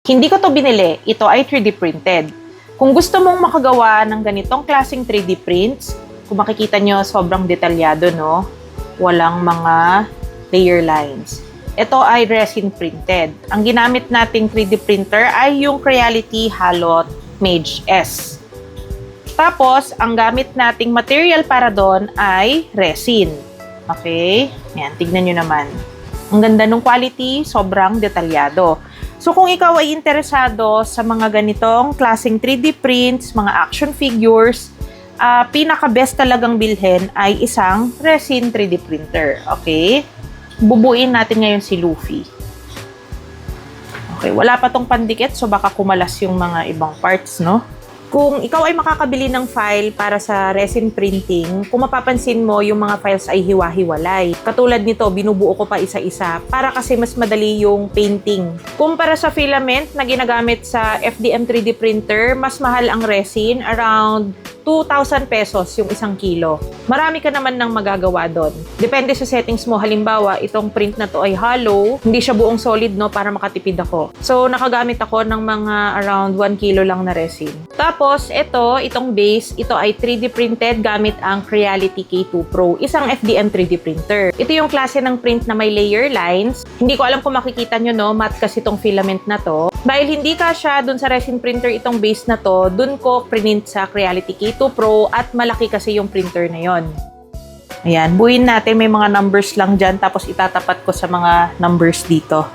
Hindi ko to binili, ito ay 3D printed. Kung gusto mong makagawa ng ganitong klaseng 3D prints, kung makikita nyo, sobrang detalyado, no? Walang mga layer lines. Ito ay resin printed. Ang ginamit nating 3D printer ay yung Creality Halot Mage S. Tapos, ang gamit nating material para doon ay resin. Okay? Yan, tignan nyo naman. Ang ganda ng quality, sobrang detalyado. So, kung ikaw ay interesado sa mga ganitong klaseng 3D prints, mga action figures, pinaka-best talagang bilhin ay isang resin 3D printer. Okay? Bubuin natin ngayon si Luffy. Okay, wala pa tong pandikit, so baka kumalas yung mga ibang parts, no? Kung ikaw ay makakabili ng file para sa resin printing, kung mapapansin mo, yung mga files ay hiwa-hiwalay. Katulad nito, binubuo ko pa isa-isa para kasi mas madali yung painting. Kumpara sa filament na ginagamit sa FDM 3D printer, mas mahal ang resin, around 2,000 pesos yung 1 kilo. Marami ka naman nang magagawa doon. Depende sa settings mo. Halimbawa, itong print na to ay hollow. Hindi siya buong solid, no, para makatipid ako. So, nakagamit ako ng mga around 1 kilo lang na resin. Tapos, itong base, ito ay 3D printed gamit ang Creality K2 Pro. Isang FDM 3D printer. Ito yung klase ng print na may layer lines. Hindi ko alam kung makikita nyo, no, matte kasi itong filament na to. Dahil hindi kasya dun sa resin printer itong base na to, dun ko print sa Creality K2 Pro at malaki kasi yung printer na yon. Ayan, buuin natin, may mga numbers lang dyan tapos itatapat ko sa mga numbers dito.